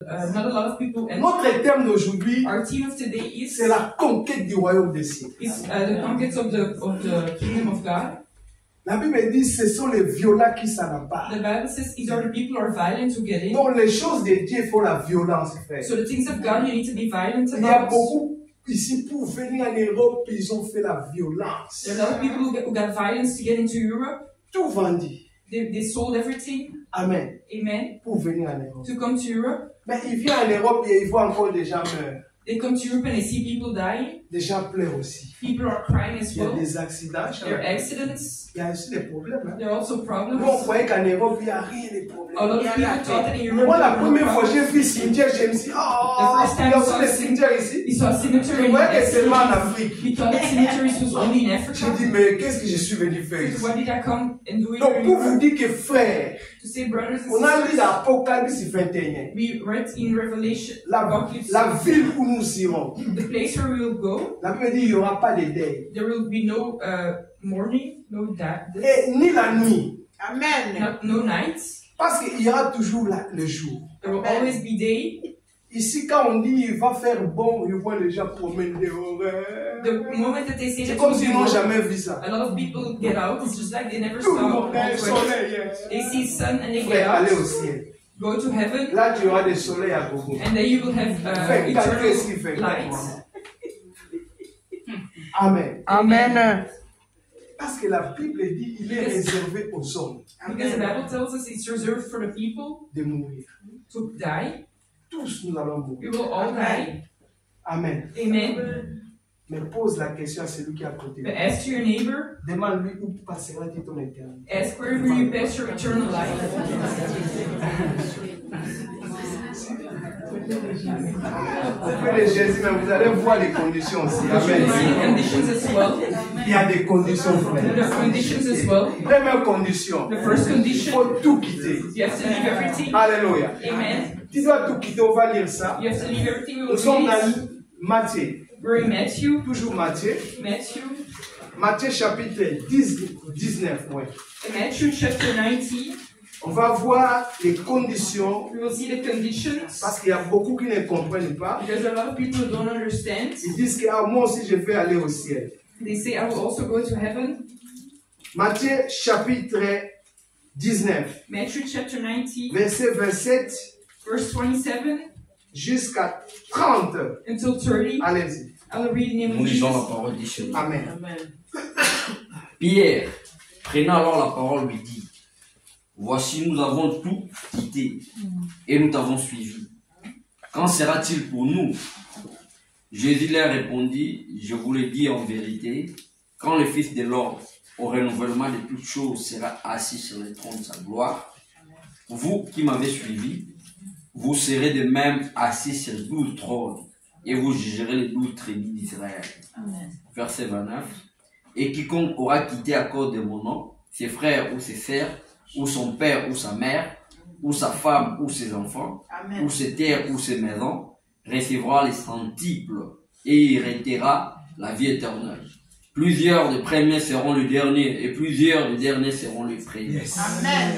not a lot of people enter. Notre thème d'aujourd'hui, Our theme of today is la conquête du royaume des cieux. The conquest of the kingdom of God. La Bible dit ce sont les violents qui s'en emparent. The Bible says these are the people who are violent who get in. Donc les choses de Dieu font la violence, frère. So the things of God you need to be violent Il y a about. beaucoup ici pour venir en Europe, ils ont fait la violence. There are a lot of people who got violence to get into Europe. Tout vendu. They sold everything. Amen. Amen. Pour venir en Europe. To come to Europe. Mais ils viennent en Europe et ils voient encore des gens meurent. They come to Europe and they see people dying. Des gens pleurent aussi. People are crying as Il y a well. des accidents. There are accidents. Il y a aussi des problèmes. Hein. There are also problems. Nous, on croyait qu'en Europe, il n'y a rien de problème. A lot of people thought that in Europe. Moi, la première fois que j'ai vu cimetière, je me suis dit, oh, il y a aussi des cimetières ici. We saw a cemetery Je voyais que seulement en Afrique. We thought that cemeteries was only in Africa. J'ai dit, mais qu'est-ce que je suis venu faire ici? What did I come and do Donc, in pour vous Europe? dire que frère, To say brothers and on a lu sisters, l'Apocalypse 21. we read in Revelation, La ville où nous irons. the place where we will go, La Bible dit, il n'y aura pas de deuil. there will be no morning, no death, Et ni la nuit. Amen. no nights. Parce qu'il y aura toujours le jour. There will always be day. Ici, quand on dit il va faire bon, je vois les gens promènent dehors. The moment that they say C'est that comme it s'ils will n'ont be bon, jamais vu ça. a lot of people get out. It's just like they never Tout le saw monde a un all soleil. They see sun and they Frère, get allez au out, ciel. go to heaven, Là, tu auras des soleils à gogo. and then you will have Frère, qu'est-ce qu'il fait? eternal light. Amen. Amen. Parce que la Bible dit il est réservé aux hommes Because the Bible tells us it's reserved for the people de mourir. to die. Tous nous allons We mourir. will all die. Amen. Amen. Mais pose la question à celui qui est à côté. But ask to your neighbor, Demande-lui où passera-t-il ton éternité. ask where will you pass your eternal life. Vous faites Jésus, mais vous allez voir les conditions aussi. But you will see the Amen. conditions as well. Il y a des conditions, There are frère. conditions as well. Première condition, The first il condition, faut tout quitter. you have to leave everything. Alléluia. Amen. Tu dois tout quitter, on va lire ça. You have to leave everything. We Nous will sommes read. dans Matthieu. We're in Matthew. Toujours Matthieu. Matthieu chapitre 19. Ouais. Matthew chapter 19. On va voir les conditions, We will see the conditions. parce qu'il y a beaucoup qui ne comprennent pas. Because a lot of people don't understand. Ils disent que ah, moi aussi je vais aller au ciel. They say, I will also go to heaven. Matthieu chapitre 19, Matthew chapter 19, verset 27 verse 27 jusqu'à 30. until 30. Allez-y. I'll read in the name of Nous lisons la Jesus. parole du Seigneur. Amen. Pierre, prenant alors la parole, lui dit, voici, nous avons tout quitté et nous t'avons suivi. Qu'en sera-t-il pour nous? Jésus leur répondit, je vous le dis en vérité, quand le Fils de l'homme, au renouvellement de toutes choses, sera assis sur le trône de sa gloire, vous qui m'avez suivi, vous serez de même assis sur 12 trônes et vous jugerez les 12 tribus d'Israël. Verset 29. Et quiconque aura quitté à cause de mon nom, ses frères ou ses sœurs, ou son père ou sa mère, ou sa femme ou ses enfants, ou ses terres ou ses maisons, recevra les centuples et héritera la vie éternelle. Plusieurs des premiers seront les derniers et plusieurs des derniers seront les premiers. Amen.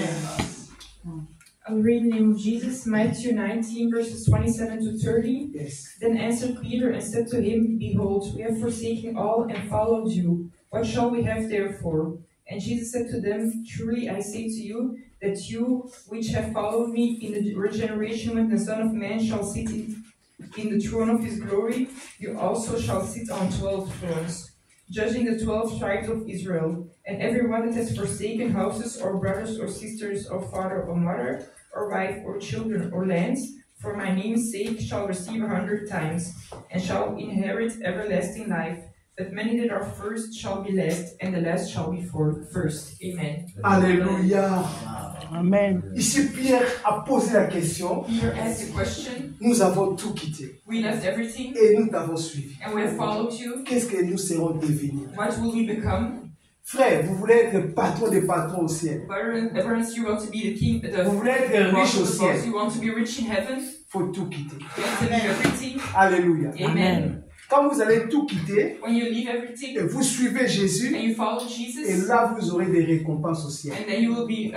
I'll read in the name of Jesus, Matthew 19, verses 27 to 30. Yes. Then answered Peter and said to him, behold, we have forsaken all and followed you. What shall we have therefore? And Jesus said to them, truly I say to you, that you which have followed me in the regeneration when the Son of Man shall sit in the throne of his glory, you also shall sit on 12 thrones, judging the 12 tribes of Israel. And everyone that has forsaken houses or brothers or sisters or father or mother, or wife or children or lands, for my name's sake shall receive 100 times, and shall inherit everlasting life. But many that are first shall be last, and the last shall be first. Amen. Alléluia. Amen. Ici, Pierre a posé la question. Peter asked a question. Nous avons tout quitté We left everything, et nous t'avons suivi. and we have followed you. Qu'est-ce que nous serons devenus? What will we become? Frère, vous voulez être patron des patrons au ciel. Brothers, you want to be the king, Vous voulez être boss riche au of the boss. ciel. You want to be rich in heaven. Il faut tout quitter. You have to leave everything. Alléluia. Amen. Quand vous allez tout quitter, When you leave everything et vous suivez Jésus, and you follow et Jesus, là vous aurez des récompenses au ciel. and then you will be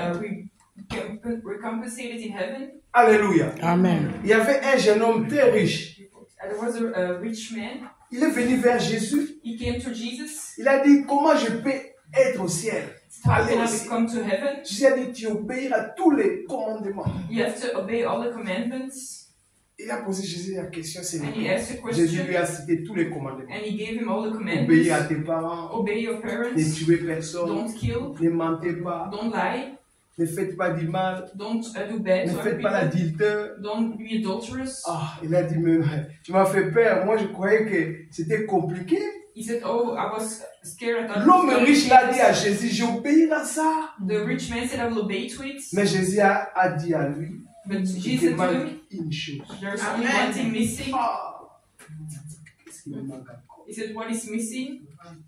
recompensated in heaven. Alléluia. Amen. Il y avait un jeune homme très riche. There was a rich man. Il est venu vers Jésus. He came to Jesus. Il a dit, comment je peux être au ciel? How Aller can au I ciel. come to heaven? Jésus a dit, tu obéis à tous les commandements. You have to obey all the commandments. Il a posé Jésus la question, c'est And he asked a Jésus question. lui a cité tous les commandements. And he gave him all the Obéir à commandments. tes parents, Obey your ne parents. tuez personne, Don't kill. ne mentez pas, Don't lie. ne faites pas du mal, Don't do bad ne to other faites pas people. l'adultère. Don't be adulterous. Ah, il a dit, mais tu m'as fait peur. Moi, je croyais que c'était compliqué. He said, "Oh, I was scared. I thought it was L'homme gonna riche be l'a dit à this." Jésus, j'obéis à ça. The rich man said, "I will obey to it." Mais Jésus a dit à lui, But il Jesus said to demande him, une chose. "There's only Amen. one thing missing." Ah, qu'est-ce qui me manque encore? He said, "What is missing?"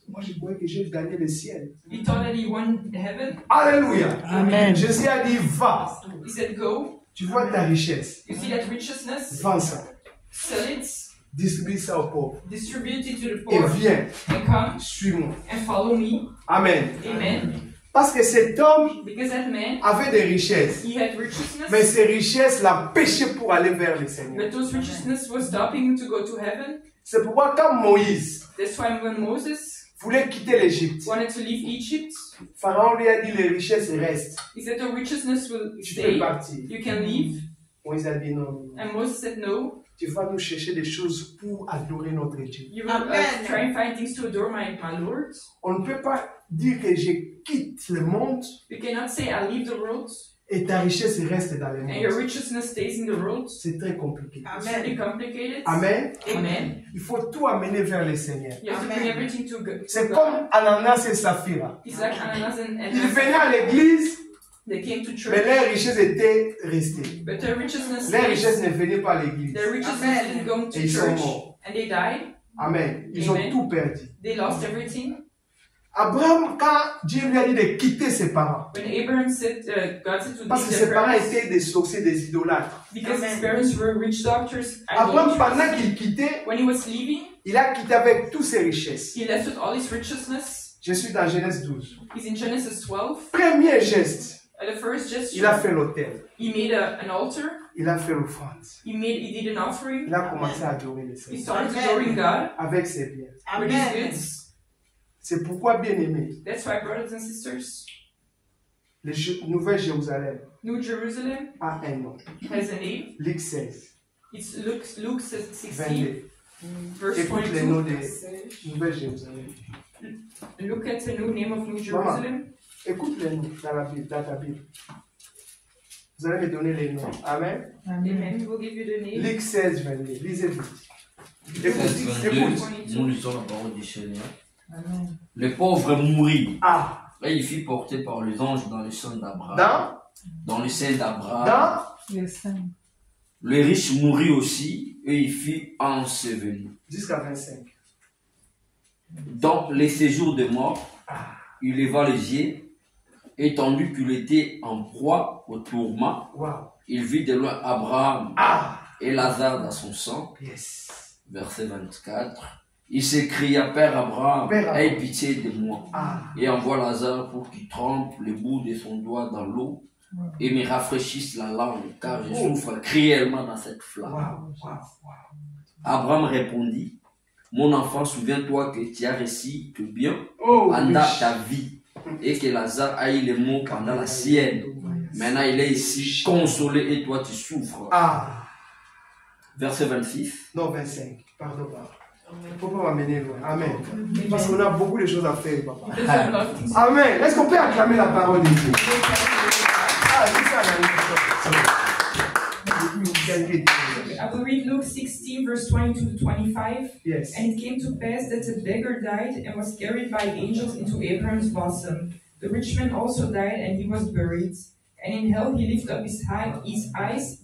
Moi, je croyais que j'ai gagné le ciel. He thought that he won heaven. Alléluia. Amen. Jésus a dit, va. He said, "Go. Tu vois ta richesse. You see that richness? Vends ça. Sell it. Distribue ça aux pauvres. Distribute it to the Et poor. viens, And come suis-moi. and follow me." Amen. Amen. Parce que cet homme Because that man, avait des richesses. he had Mais richness, ces richesses l'empêchaient pour aller vers le Seigneur. but those richness was stopping him to go to heaven. C'est pourquoi quand Moïse That's why when Moses voulait quitter l'Égypte, wanted to leave Egypt, Pharaon lui a dit, les richesses restent. he said, "The richness will Tu peux stay. partir. You can leave." Moïse a dit, non. And Moses said, "No. Tu vas nous chercher des choses pour adorer notre Dieu. You will Amen. try and find things to adore my Lord." On ne peut pas dire que je quitte le monde You cannot say, "I leave the world," et ta richesse reste dans le and your monde. richness stays in the world. C'est très compliqué. It's really complicated. Amen. Amen. Il faut tout amener vers le Seigneur. You have to bring everything to God. C'est comme Ananas et Saphira. It's like Ananias and Ils venaient à l'église, they came to mais church, leurs richesses étaient restées. but their richness Leurs richesses stays. ne venaient pas à l'église. Their richness Amen. didn't go to Et ils sont church, morts. and they died. Amen. Ils ont Amen. tout perdu. They lost everything. Abraham, quand Dieu lui a dit de quitter ses parents, When Abraham said, God said to parce que leave ses their parents parents, étaient des sorciers, des idolâtres. because his Amen. parents were rich doctors, Abraham, pendant idolaters. qu'il quittait, When he was leaving, il a quitté avec toutes ses richesses. he left with all his richness. Je suis dans Genèse 12. He's in Genesis 12. Premier geste, At the first il a gesture, fait l'autel. he made an altar. Il a fait l'offrande. He did an offering. Il a commencé à adorer le He Seigneur started Amen. adoring God avec ses biens. with his Amen. goods. C'est pourquoi, bien aimé, That's why, brothers and sisters, le Nouvelle Jérusalem New Jerusalem a un nom. has a name. Luc 16, It's Luke 16, 22. verse Écoute les noms 22. de Nouvelle Jérusalem. Look at the new name of New Jerusalem. Écoute les noms dans la Bible, dans ta Bible. Vous allez me donner les noms. Amen. Amen. We will give you the name. Luc 16, 22. Lisez vite. Écoute, 16, écoute. 22, nous lisons la parole du Seigneur. Le pauvre mourit Ah, et il fut porté par les anges dans le sein d'Abraham. dans, Dans le sein d'Abraham. dans, Le riche mourit aussi et il fut enseveli. jusqu'à 25. Dans les séjours de mort, il leva les yeux, et tandis qu'il était en proie au tourment, Wow. il vit de loin Abraham Ah, et Lazare dans son sang. yes. Verset 24. Il s'écria, Père Abraham, Père Abraham. aie pitié de moi, Ah, et envoie Lazare pour qu'il trempe le bout de son doigt dans l'eau et me rafraîchisse la langue, car je souffre cruellement dans cette flamme. wow, wow, wow. Abraham répondit, mon enfant, souviens-toi que tu as réussi tout bien Oh, pendant oui. ta vie et que Lazare a eu les mots pendant la sienne. Maintenant, il est ici consolé et toi, tu souffres. Ah, Verset 26. non, 25. Pardon, papa. Il ne faut pas m'amener loin. Amen. Parce qu'on a beaucoup de choses à faire, papa. Because we have a lot of things. Amen. Est-ce qu'on peut acclamer la parole de Dieu? Ah, c'est ça la Okay, I will read Luke 16, verse 22 to 25. Yes. And it came to pass that the beggar died and was carried by angels into Abraham's bosom. The rich man also died and he was buried. And in hell he lifted up his eyes,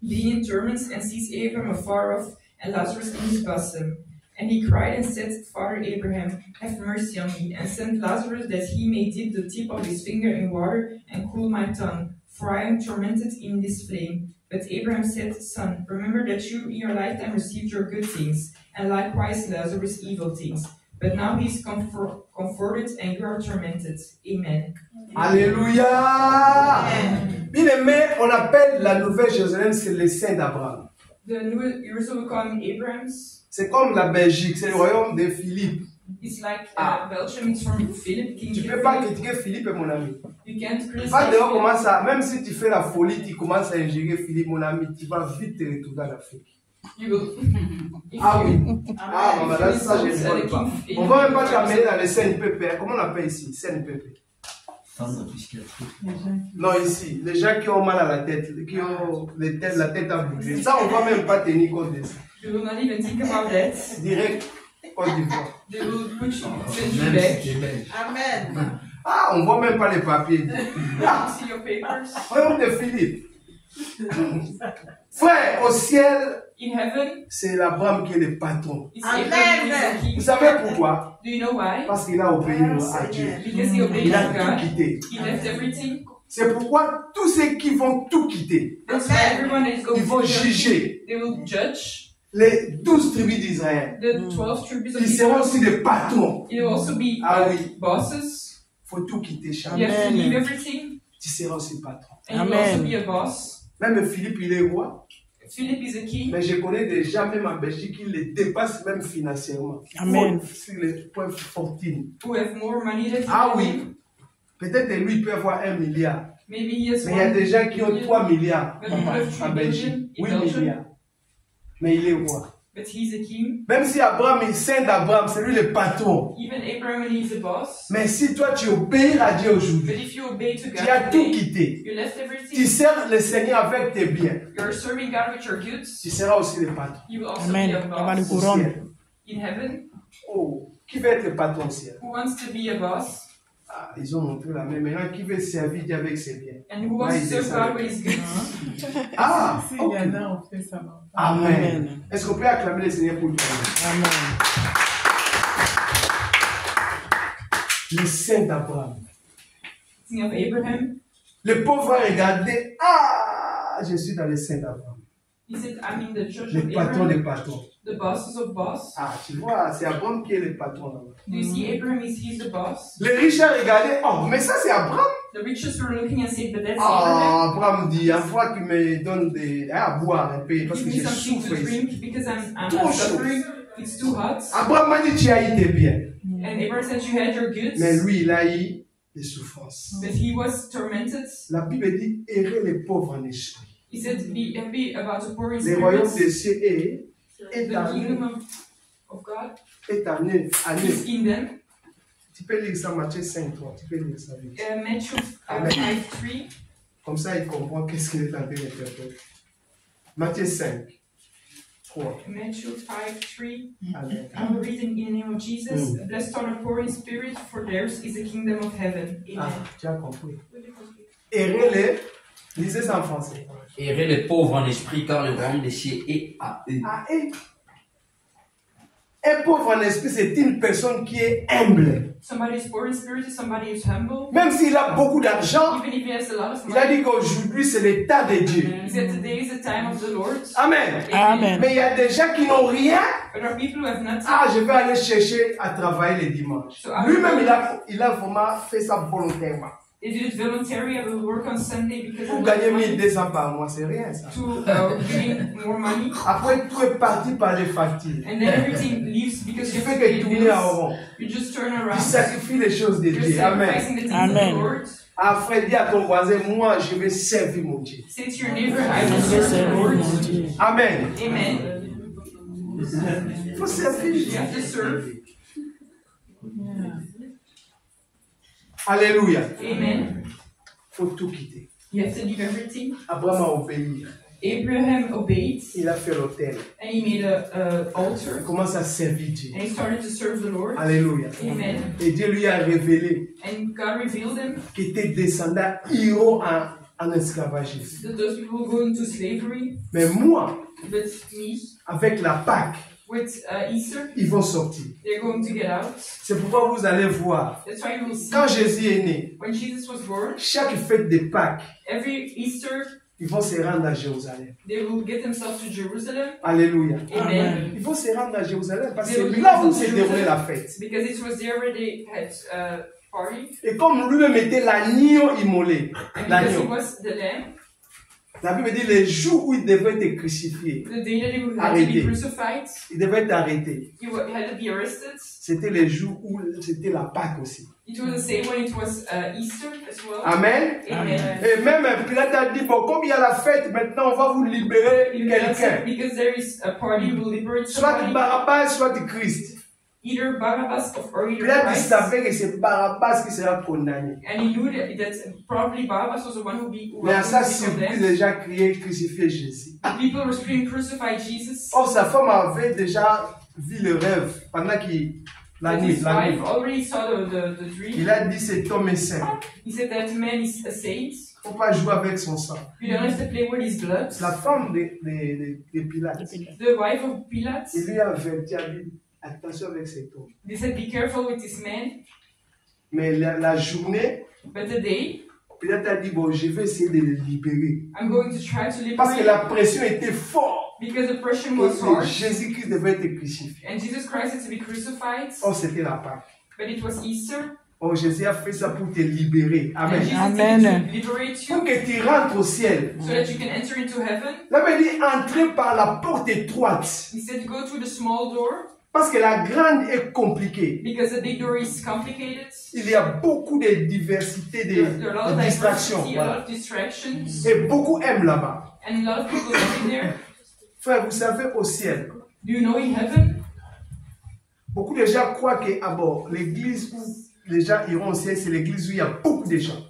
being in torments, and sees Abraham afar off and Lazarus in his bosom. And he cried and said, Father Abraham, have mercy on me, and send Lazarus that he may dip the tip of his finger in water and cool my tongue, for I am tormented in this flame. But Abraham said, Son, remember that you in your lifetime received your good things, and likewise Lazarus evil things. But now he's comforted and you are tormented. Amen. Alléluia. Bien aimé, on appelle la Nouvelle Jérusalem, c'est les saints d'Abraham. The New Jerusalem called Abraham's. C'est comme la Belgique, c'est le royaume de Philippe. It's like Belgium, it's from Philip, King Tu ne peux Philip. pas critiquer Philippe, mon ami. You can't criticize Va dehors, Philip. commence à, même si tu fais la folie, tu commences à ingérer Philippe, mon ami, tu vas vite te retrouver en Afrique. You will. If Ah you- oui. Ah, maman, là, ça, je ne vois pas. On ne va même pas t'amener dans les CNPP. Comment on appelle ici? CNPP. Non, ici. Les gens qui ont mal à la tête, qui ont la tête à bouger. Ça, on ne va même pas tenir compte de ça. You will not even think about that. Direct, Côte d'Ivoire. They will put you, send you back. Amen. Ah, on ne voit même pas les papiers. Ah, See your papers. royaume de Philippe. Frère, au ciel, In heaven, c'est l'Abraham qui est le patron. it's Amen. Abraham who is the Vous king. savez pourquoi? Do you know why? Parce qu'il a obéi à Dieu. Because he obeyed Il a to tout God. quitté. He left everything. C'est pourquoi tous ceux qui vont tout quitter, That's why everyone that is going ils vont to judge, juger they will judge les 12 tribus d'Israël. the 12 tribes of Ils seront Israel. aussi des patrons. It will also be Ah oui. bosses. Il faut tout quitter, You Charles. have to Amen. leave everything, Tu seras aussi patron. and you will also Amen. be a boss. Même Philippe, il est roi. Philip is a king. Mais je connais des gens, même en Belgique, qui les dépassent même financièrement. Amen. Sur les points fortune. Who have more money than Ah him. oui. Peut-être lui, il peut avoir 1 milliard. Maybe he has Mais il y a 1 des gens qui ont billion, 3 milliards but people have 3 en Belgique. billion 8 in Belgium. milliards. Mais il est roi. But he's a king. Même si Abraham est saint d'Abraham, c'est lui le patron. Even Abraham, and he's a boss. Mais si toi tu obéis à Dieu But aujourd'hui, if you obey to God tu as tout today, quitté. you left Tu everything. sers le Seigneur avec tes biens. You're serving God with your goods. Tu seras aussi le patron. You will also Amen. be a Il va le boss Au couronne. ciel. in heaven. Oh, qui veut être le patron au ciel? Who wants to be a boss? Ah, ils ont montré la main. Maintenant, qui veut servir Dieu avec ses biens? And who wants to serve God with his goods? Ah, Si, ok. il y en a, on fait ça. Amen. Amen. Est-ce qu'on peut acclamer le Seigneur pour lui? Amen. Le saint d'Abraham. King of Abraham. Le pauvre a regardé. Ah, je suis dans le saint d'Abraham. He said, I'm in the church Le of patron Abraham, des patrons. the bosses of boss. Ah, tu vois, c'est Abraham qui est le patron là-bas. Do you see Abraham? He's the boss. Le riche a regardé. Oh, mais ça c'est Abraham. The richest were looking and said, but that's Abraham. Ah, Abraham dit, à fois qu'il me donne à boire un peu parce Give que me je something souffre to ici. drink because I'm Trop chaud. suffering. It's too hot. Abraham m'a dit, tu as eu tes biens. And Abraham said, you had your goods. Mais lui, il a eu des souffrances. But he was tormented. La Bible dit, errez les pauvres en esprit. He said, be happy about the poor in Le royaume spirit. des cieux est The à kingdom nous. of God Est à nous. is in them. Tu peux lire ça, Matthieu 5, 3. Tu peux lire ça vite. Matthew Amen. 5:3. Comme ça, il comprend qu'est-ce qu'il est en train d'interpréter. Matthieu 5, 3. Matthew 5:3. Amen. I will read in the name of Jesus. Blessed are the poor in spirit, for theirs is the kingdom of heaven. Ah, Amen. tu as compris. Errez les. Lisez ça en français. Errez les pauvres en esprit, car le royaume des cieux est à eux. Ah, et un pauvre en esprit, c'est une personne qui est humble. Somebody is poor in spirit, somebody is humble. Même s'il a beaucoup d'argent, Even if he has a lot of il a money. dit qu'aujourd'hui, c'est l'état de Dieu. He said today is the time of the Lord. Amen. Amen. Mais il y a des gens qui n'ont rien. But there are people who have nothing. Ah, je vais aller chercher à travailler les dimanches. Lui-même, il a vraiment fait ça volontairement. They did it voluntarily. I will work on Sunday because Pour I gagner want 1200 par mois, c'est rien ça. to gain more money. Après, tout est parti par les factures. And then everything leaves because Tu you have fais to pay que tourner en bills. rond. You just turn Tu around. sacrifies les choses de You're Dieu. Amen. sacrificing the things of Amen. the Lord. Après, dis à ton voisin, moi, je vais servir mon Dieu. Say to your neighbor, I will serve the Lord. Amen. Amen. Il faut servir You Dieu. have to serve. Alléluia. Amen. Il faut tout quitter. You have to leave everything. Abraham a obéi. Abraham obeyed Il a fait l'autel. and he made a Il altar commence à servir Dieu. and he started to serve the Lord. Alléluia. Amen. Et Dieu lui a révélé And God revealed him qu'il était descendant iront en esclavagisme. that those people will go into slavery, Mais moi, but me, avec la Pâque, with Easter, ils vont sortir. they're going to get out. C'est pourquoi vous allez voir, That's why you will see quand Jésus est né, when Jesus was born, chaque fête de Pâques, every Easter, Ils vont se rendre à Jérusalem. They will get themselves to Jerusalem. Alléluia. Amen. Ils vont se rendre à Jérusalem parce que They will c'est là où get s'est to déroulée la Jerusalem fête. because it was there where they had party. Et comme lui-même était l'agneau immolé, And because l'agneau, it was the lamb, la Bible dit les jours où il devait être crucifié, the day that he had to Arrêté. be crucified, il devait être arrêté. he had to be arrested. C'était les jours où c'était la Pâque aussi. It was the same when it was Easter as well. Amen. Amen. Et même Pilate a dit, bon, comme il y a la fête, maintenant on va vous libérer quelqu'un. Because there is a party who will liberate Soit somebody, Barabbas, soit Christ. either Barabbas or either Pilate Christ. savait que c'est Barabbas qui sera condamné. And he knew that probably Barabbas was the one who Mais à was sa going to be surprise, condemned. les gens criaient crucifier Jésus. People were screaming, crucify Jesus. Or, sa femme avait déjà vu le rêve pendant qu'il la But nuit. his La wife nuit. already saw the dream. Il a dit cet homme est saint. He said that man is a saint. Il ne faut pas jouer avec son sang. You don't have to play with his blood. La femme de Pilate, The wife of Pilate, il lui a averti, a dit attention avec cet homme. they said, be careful with this man. Mais la journée, But the day, Pilate a dit bon, je vais essayer de le libérer. I'm going to try to Parce que liberate la pression était forte. because the pressure Et was hard. Jésus-Christ devait être crucifié. And Jesus Christ had to be crucified. Or, c'était la Pâque. But it was Easter. Or, Jésus a fait ça pour te libérer. And Amen. Jesus Amen. did it to liberate Pour you que tu rentres au ciel. so that you can enter into heaven. Là, il dit entrer par la porte étroite. He said, go through the small door Parce que la grande est compliquée. because the big door is complicated. Il y a beaucoup de diversité, There are a lot de of distractions. diversity, a lot Voilà. of distractions, Et beaucoup aiment là-bas. and a lot of people living there. Frère, vous savez, au ciel, Do you know in heaven? beaucoup de gens croient que ah bon, l'église où les gens iront au ciel, c'est l'église où il y a beaucoup de gens.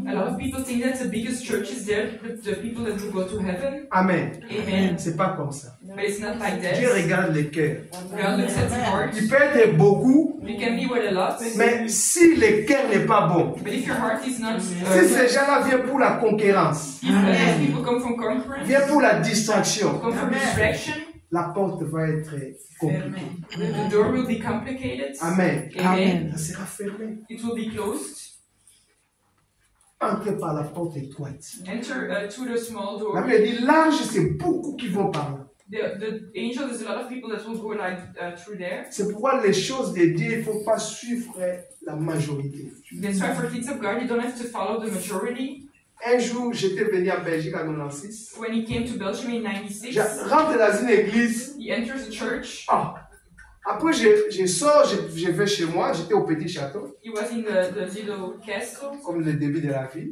A lot of people think that the biggest church is there, the people that will go to heaven. Amen. Amen. C'est pas comme ça. But it's not like Dieu that. regarde le cœur. God looks at the heart. Il peut être beaucoup, You can be with a lot, mais si le cœur n'est pas bon, but if your heart is not, si ces gens-là viennent pour la concurrence, if those people come from conquerance, viennent pour la distraction, come from distraction, la porte va être compliquée. the door will be complicated. Amen. Amen. Ça sera fermé. It will be closed. Entrez par la porte étroite. Enter through the small La door. Bible dit large, c'est beaucoup qui vont par là. The angel, there's a lot of people that will go like through there. C'est pourquoi les choses de Dieu, il ne faut pas suivre la majorité. That's why for things of God, you don't have to follow the majority. Un jour, j'étais venu à Belgique en 96. When he came to Belgium in 96, Je rentre dans une église. he enters a church. Ah. Après, je sors, je vais chez moi. J'étais au petit château, He was in the little castle. comme le début de la vie.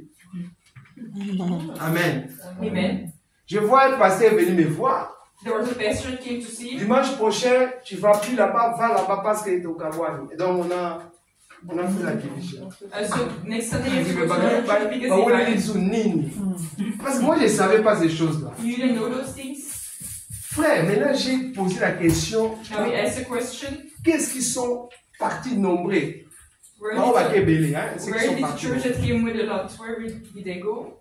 Amen. Amen. Je vois un pasteur venir me voir. There was a pastor that came to see him. Dimanche prochain, tu vas plus là-bas, va là-bas parce qu'il est au Kawani. Et donc, on a fait la division. So next Sunday, you have Je to me go to bagarre the pas. church because Bah, he on est invited sous Nini. Parce que moi, je ne savais pas ces choses-là. you. Didn't know those things. Frère, maintenant, j'ai posé la question. Now we asked a question. Qu'est-ce qui sont partis nombreux? Where Pas au did Bakébélé, hein? Ceux qui where sont did the partis. church that came with a lot? Where did they go?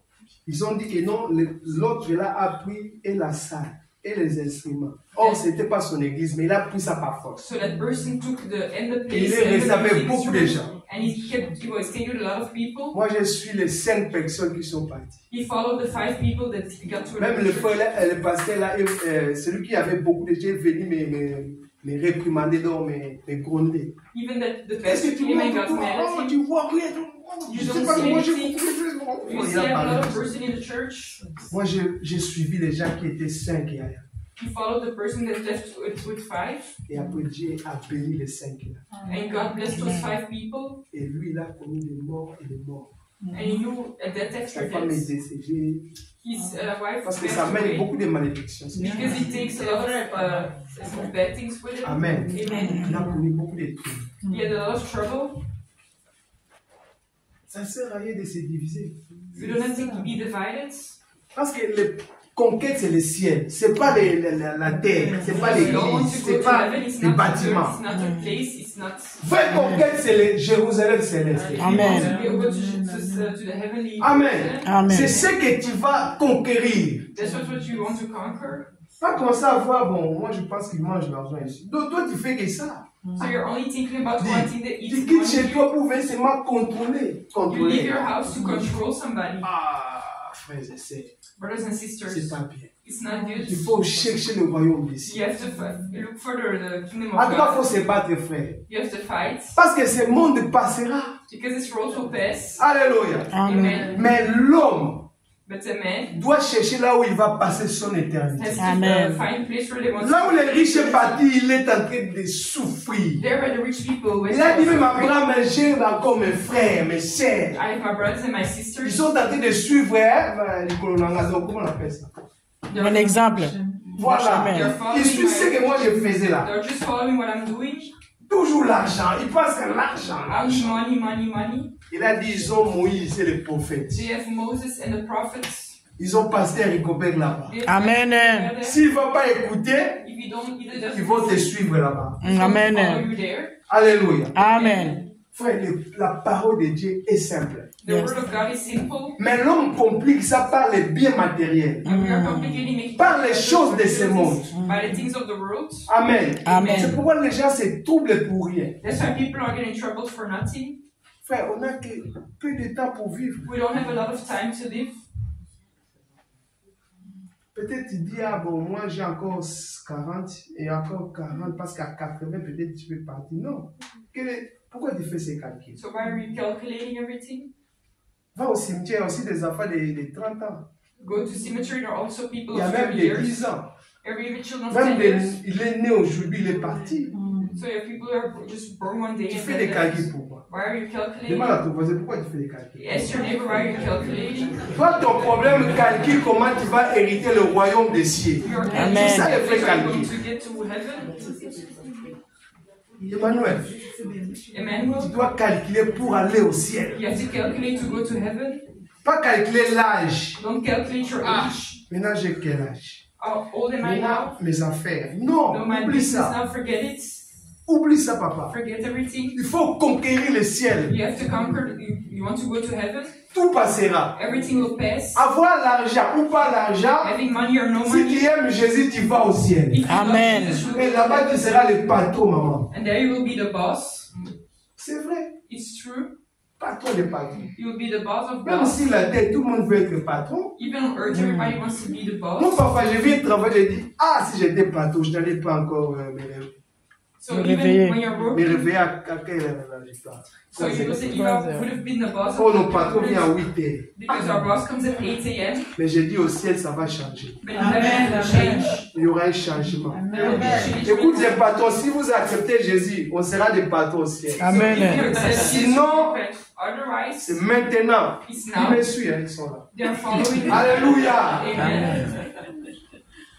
Ils ont dit que non, l'autre là a pris et la salle et les instruments. Or, ce n'était pas son église, mais il a pris ça par force. So that person took the Et il place est and resté the avec music beaucoup de instrument, gens. and he was staying with a lot of people. Moi, je suis les 5 personnes qui sont parties. He followed the 5 people that got to Même the le church. frère, là, le pasteur là, celui qui avait beaucoup de gens est venu me réprimander, donc me gronder. Even that the Qu'est-ce pastor que tu came vois? and got mad at him. Tu vois rien. Je You sais don't pas see comment j'ai anything. compris. You Il see a a parlé. lot of person in the church. Moi, j'ai suivi les gens qui étaient 5 et rien. He followed the person that left with 5, Et après, Dieu a béni les 5 là. and God blessed those 5 people. Et lui, il a connu des morts et des morts. And he knew a death after Sa femme est death. décédée. His wife Parce que ça passed mène away beaucoup de malédictions. because he takes a lot of bad things with him. Amen. Amen. Il a connu beaucoup de trucs. He had a lot of trouble. Ça ne sert à rien de se diviser. We don't have to be divided. Parce que les conquêtes, c'est le ciel. C'est pas la terre. C'est pas You don't want l'église. to go C'est to pas heaven. It's les not bâtiments. it's not a place. It's not. Vraie conquête, c'est le Jérusalem céleste. Amen. You go to the heavenly. Amen. Amen. C'est ce que tu vas conquérir. That's what you want to conquer. Pas commencer à voir, bon, moi je pense qu'il mange l'argent ici. Donc toi, tu fais que ça. So you're only thinking about Dis, wanting to tu eat quittes chez money. toi pour venir seulement contrôler. You leave Contrôler. your house to control somebody. Ah, frères et sœurs, Brothers and c'est sisters, pas bien. it's not good. Il faut chercher le royaume des cieux. You have to look further the kingdom En of tout cas, il faut God. se battre, frère. You have to fight Parce que ce monde passera. because this world will pass. Alléluia. Amen. Mais l'homme But a man doit chercher là où il va passer son éternité. has to Amen. find a place where they want Là où to les riches est parti, il est en train de souffrir. There are the rich people. Il a dit, mais ma grand-mère, j'ai encore mes frères, mes sœurs. I have my brothers and my Ils sisters. sont en train de suivre, comment on appelle ça? Un exemple. Voilà. Amen. Ils suivent ce que moi je faisais là. They're just following what I'm doing. Toujours l'argent. Ils pensent que l'argent. Money, money, money. Il a dit, ils ont Moïse et les prophètes. They have Moses and the prophets. Ils ont pasteur Rigobert là-bas. They have Amen. together. S'ils ne vont pas écouter, If you don't, either ils vont te suivre là-bas. follow Amen. you there. Alléluia. Amen. Frère, la parole de Dieu est simple. The Yes. word of God is simple. Mais l'homme complique ça par les biens matériels. And we are complicating it Par les choses de ce monde. by the things of the world. Amen. Amen. C'est pourquoi les gens se troublent pour rien. That's why people are getting troubled for nothing. Frère, on n'a que peu de temps pour vivre. We don't have a lot of time to live. Peut-être tu dis, ah bon, moi j'ai encore 40 et encore 40 parce qu'à 80 peut-être tu peux partir. Non. Pourquoi tu fais ces calculs? So why are we calculating everything? Va au cimetière, il y a aussi des enfants de 30 ans. Go to cemetery. There are also Il people y a of même 30 des years. 10 ans. Every children of Même 10 years. il est né aujourd'hui, il est parti. So if people are just born one day Tu and fais des then calculs pourquoi? why are you calculating? Demande à ton voisin pourquoi tu fais des calculs. Ask your neighbor why are you calculating. Toi, ton problème, calcule comment tu vas hériter le royaume des cieux. Your Amen. C'est ça le vrai calculating are you going calcul. to get to heaven. Emmanuel, Emmanuel, tu dois calculer pour aller au ciel. you have to calculate to go to heaven. Pas calculer l'âge. Don't calculate your age. Maintenant, j'ai quel âge? How old am I Maintenant, now? mes affaires. Non, No, my oublie business ça. now. Forget it. Oublie ça, papa. Forget everything. Il faut conquérir le ciel. You have to conquer. You want to go to heaven? Tout passera. Everything will pass. Avoir l'argent ou pas l'argent, Having money or no si money. tu aimes Jésus, tu vas au ciel. If you love Amen. Jesus, you Et will là-bas, tu seras le patron, maman. and there you will be the boss. C'est vrai. It's true. Patron de patron. You will be the boss of Même God. si la terre, tout le monde veut être patron. Even on earth, everybody wants to be the Moi, boss. parfois, je viens travailler, je dis, ah, si j'étais patron, je n'allais pas encore So Me even réveiller. when you're me broke, réveiller à quelle heure là, je pars. so you will say, if I would have been the boss Oh, of nos patrons viennent à 8 heures. because our boss comes at 8 a.m. Mais j'ai dit au ciel, ça va changer. But in heaven, it will change. Il y aura un changement. There will be a change. Écoute, les patrons, si vous acceptez Jésus, on sera des patrons au ciel. If you Amen. accept Jesus, Sinon, you repent. Otherwise, c'est maintenant. it's Ils me now. suivent, ils sont là. They are following. Alléluia. Amen.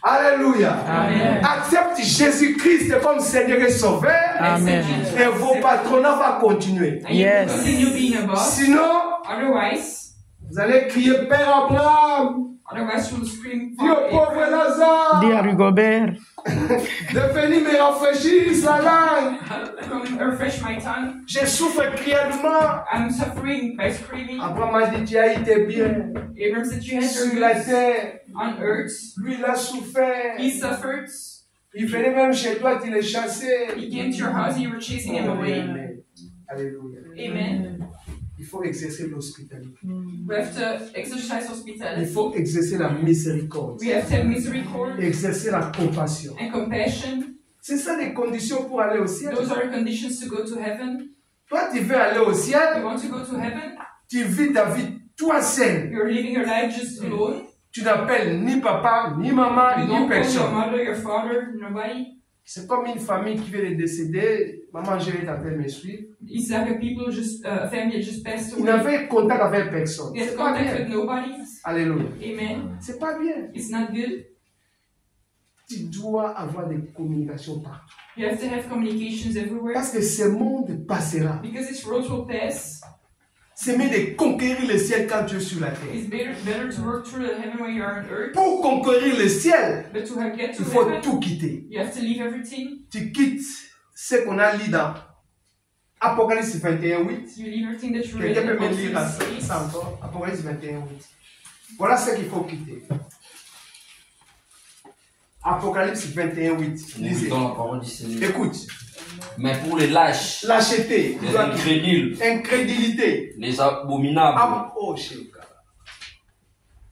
Alléluia. Amen. Accepte Jésus-Christ comme Seigneur et Sauveur. Amen. Et vos patronats vont continuer. And you Yes. continue being a boss. Sinon, Otherwise, vous allez crier Père Abraham, otherwise you will scream, dis au pauvre Lazare, Dis à Rigobert. de venir me rafraîchir sa langue. come refresh my tongue. Je souffre cruellement. I'm suffering by screaming. Abraham a dit, tu as été bien Abraham said you had sur your la goods terre. on earth. Lui, il a souffert. He suffered. Il venait même chez toi, tu le chassais. He came to your house and you were chasing him away. Amen. Alléluia. Amen. Il faut exercer l'hospitalité. We have to exercise Il hospitality. faut exercer la miséricorde. We have to have misericordia Exercer la compassion. and compassion. C'est ça les conditions pour aller au ciel. Those are the conditions to go to heaven. Toi, tu veux aller au You ciel, want to go to heaven? tu vis ta vie toi seul. You're living your life just alone. Tu n'appelles ni papa, ni maman, You ni don't call your personne. mother, your father, nobody. C'est comme une famille qui vient de décéder. Maman, je vais t'appeler me suivre. It's like a people just a family that just passed Il away. n'avait contact avec personne. They had C'est pas contact bien. with nobody. Alléluia. Amen. C'est pas bien. It's not good. Tu dois avoir des communications partout. You have to have communications everywhere Parce que ce monde passera. because this world will pass. C'est mieux de conquérir le ciel quand tu es sur la terre. It's better to work through the heaven when you are on earth, Pour conquérir le ciel, but to have, get to il faut heaven, tout quitter. you have to leave everything. Tu quittes ce qu'on a lu dans Apocalypse 21, 8. You leave everything that you read Quelqu'un in peut me lire Apocalypse 8. ça encore? Apocalypse 21, 8. Voilà ce qu'il faut quitter. Apocalypse 21, 8. Nous Lisez. lisons la parole du Seigneur. Écoute. Mais pour les lâches, Lâcheté. les incrédules, Incrédulité. les abominables, Oh, Sheka.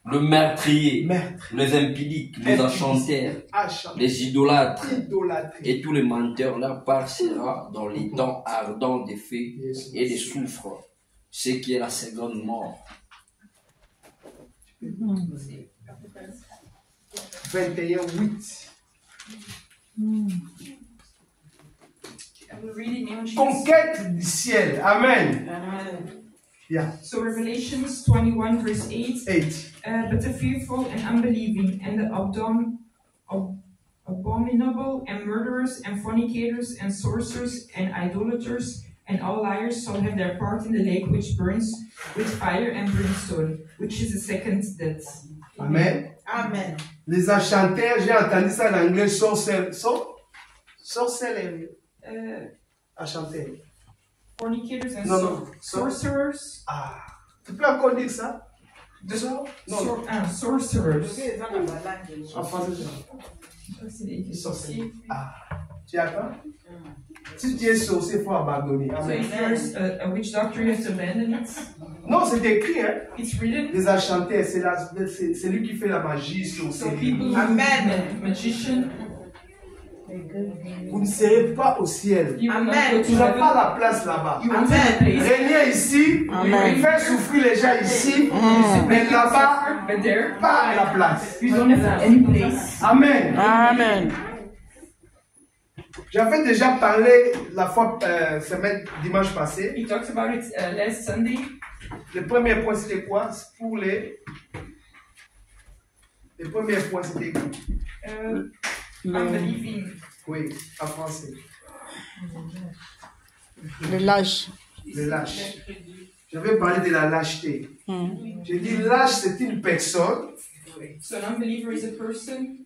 le meurtrier, meurtre, les impudiques, les achantaires, achat, les idolâtres idolâtrie. et tous les menteurs, leur part sera dans les dents ardents des feux Yes. et des soufres, ce qui est la seconde mort. 21:8. I will read it in Jesus. Conquête du ciel. Amen. Yeah. So Revelations 21 verse 8. 8. But the fearful and unbelieving, and the abominable, and murderers, and fornicators, and sorcerers, and idolaters, and all liars shall have their part in the lake which burns with fire and brimstone, which is the second death. Amen. Amen. Les achantaires, j'ai entendu ça en anglais, sorcellerie. Achantaires. Fornicators and No. sorcerers. Ah. Tu peux encore dire ça? Sorcerers. En français, sorcier. Ah. Tu attends? Si tu es sorcier, il faut abandonner. So Amen. if you're a witch doctor, you have to abandon it. Non, c'est écrit, hein? It's written. Les achantaires, c'est lui qui fait la magie, So sorcellerie. people, magician, Vous ne serez pas au ciel. you will not Amen. go Tu to n'as heaven. pas la place là-bas. You will take a place. Régner ici, Amen. faire souffrir les gens ici, mais là-bas, But there, pas la place. you don't have any place. Amen. Amen. J'avais déjà parlé la fois, dimanche passé. He talked about it last Sunday. Le premier point, c'était quoi? Pour les premiers points, c'était quoi? Unbelieving. Oui, en français. Le lâche. Le lâche. J'avais parlé de la lâcheté. J'ai dit lâche, c'est une personne, So an unbeliever is a person.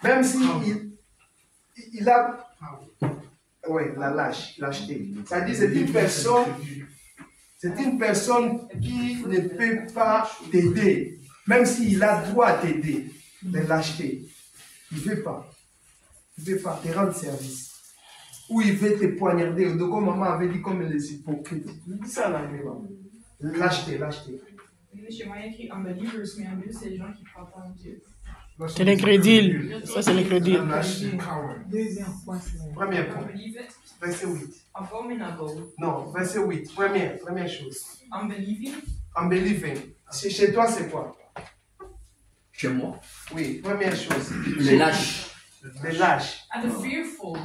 même si il a. Oui, la lâcheté. C'est-à-dire, c'est une personne qui ne peut pas t'aider, même s'il a droit à t'aider. La lâcheté. Il ne veut pas. Il ne veut pas te rendre service. Ou il veut te poignarder. Donc, comme maman avait dit, comme les hypocrites. Il dit ça en anglais, maman. Lâcheté. Chez moi, il y a écrit unbelievers, mais en c'est les gens qui ne croient pas en Dieu. C'est l'incrédule. Ça, c'est l'incrédule. Premier point. Unbelieve it. Verset 8. Abominable. Non, verset 8. Première chose. Unbelieving. Unbelieving. Chez toi, c'est quoi? Chez moi, Oui, première chose. les lâches. Les lâches. And the fearful.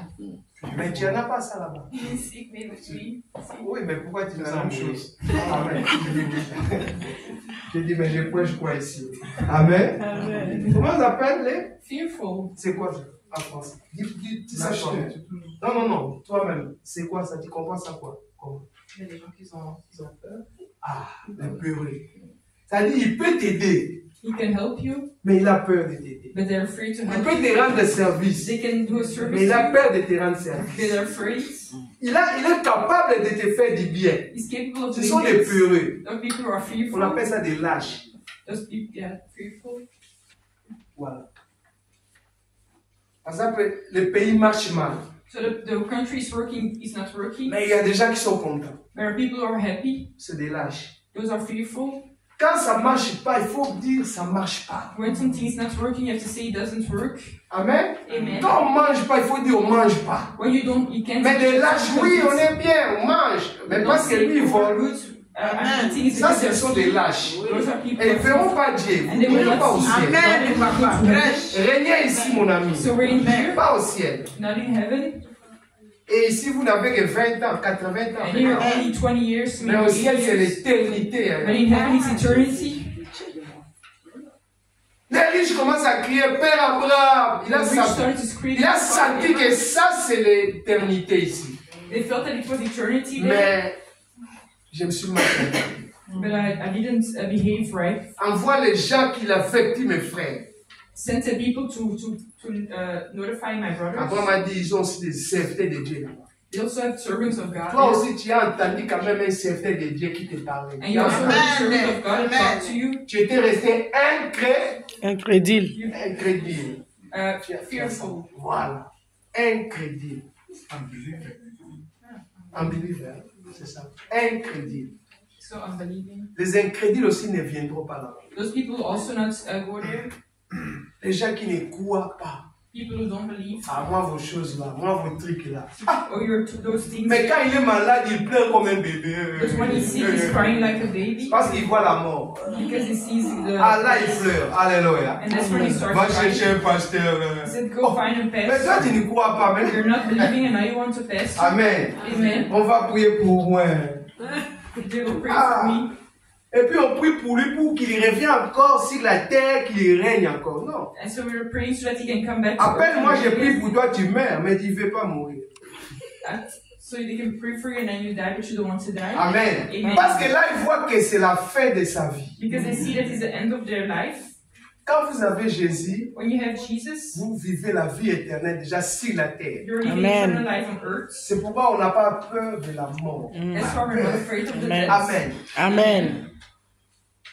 Mais tu n'en as pas ça là-bas. Seek me with me. Oui, mais pourquoi tu dis la même chose? Amen. J'ai dit, mais je prêche quoi ici? Amen. Comment ça s'appelle les? Fearful. C'est quoi ça en français? Dis ça toi-même. Non, toi-même. C'est quoi ça? Tu comprends ça quoi? Comment? Il y a des gens qui ont peur. Ah, le peureux. C'est-à-dire, il peut t'aider, He can help you, mais il a peur de t'aider. but they're afraid to Il help peut you. te rendre service, They can do a mais service, il a to peur de te rendre you, service. but they're afraid. Il est capable de te faire du bien. He's capable of Ce doing sont des it. peureux. Those people who are On fearful. appelle ça des lâches. Those people, yeah, fearful. Voilà. Par exemple, le pays marche mal. So the country is not working. Mais il y a des gens qui sont contents. There are people who are happy. C'est des lâches. Those are fearful. Quand ça ne marche pas, il faut dire ça ne marche pas. When something is not working, you have to say it doesn't work. Amen. Amen. Quand on ne mange pas, il faut dire on ne mange pas. When you can't. Mais des lâches, oui, on est bien, on mange. Mais parce que lui, il vole. good. I'm eating is Ça, because ce they're sont des lâches. Those are people. Et ils ne verront pas Dieu. Vous And they will n'irez pas au not see. ciel. Amen, papa. Prêche. Régnez ici, mon ami. So we're in here, Pas au ciel. not in heaven, Et ici, vous n'avez que 20 ans, 80 ans. and here only 20 years, Mais au maybe ciel, 80 c'est years. l'éternité. hein. But in heaven, it's eternity. Les riches commencent à crier Père Abraham. The rich started to scream. Il a senti que ça, c'est l'éternité ici. They felt that it was eternity there, Mais je me suis mal compris. but I didn't behave right. Envoie les gens qui l'affectent, mes frères. Sent the people to notify my brothers. Abraham a dit ils ont aussi des serviteurs de Dieu là-bas. They also have servants of God. Toi aussi, tu as entendu quand même un serviteur de Dieu qui te parlait. And you also have a servant of God that talked to you. Tu étais resté Incrédule. incrédule. Fearful. Voilà. Incrédule. Unbeliever, c'est ça. Incrédule. So unbelieving. Les incrédules aussi ne viendront pas là. Those people also not go there. Les gens qui ne croient pas. People who don't believe. Ah, moi, vos choses là, moi, vos trucs là. Or those things. Mais quand il est malade, il pleure comme un bébé. Because when he's sick, he's crying like a baby. Parce qu'il voit la mort. Because he sees the. Ah là, il pleure. Alléluia. And that's when he starts Va crying. chercher un pasteur. He said, go find a Mais pastor. toi, tu ne crois pas. Mais... You're not believing and now you want a pastor. Amen. Amen. On va prier pour moi. They will pray for me. Et puis on prie pour lui pour qu'il revienne encore sur la terre, qu'il règne encore. Non. And so we were praying so that he can come back to Appelle, moi earth. j'ai prié pour toi, tu meurs, mais tu ne veux pas mourir. So they can pray for you and then you die, but you don't want to die. Amen. Amen. Parce que là, il voit que c'est la fin de sa vie. Because they see that it's the end of their life. Quand vous avez Jésus, When you have Jesus, vous vivez la vie éternelle déjà sur la terre. you're living Amen. eternal life on earth. C'est pourquoi on n'a pas peur de la mort. That's why we're not afraid of the Amen. death. Amen. Amen.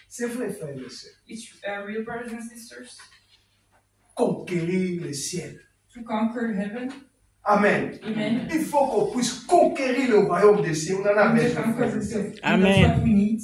C'est vrai, frères et sœurs. It's real, brothers and sisters. Conquérir le ciel. To conquer heaven. Amen. Amen. Il faut qu'on puisse conquérir le royaume des cieux. On en a We need to besoin. conquer frères et the sœurs. death. Amen. That's what we need.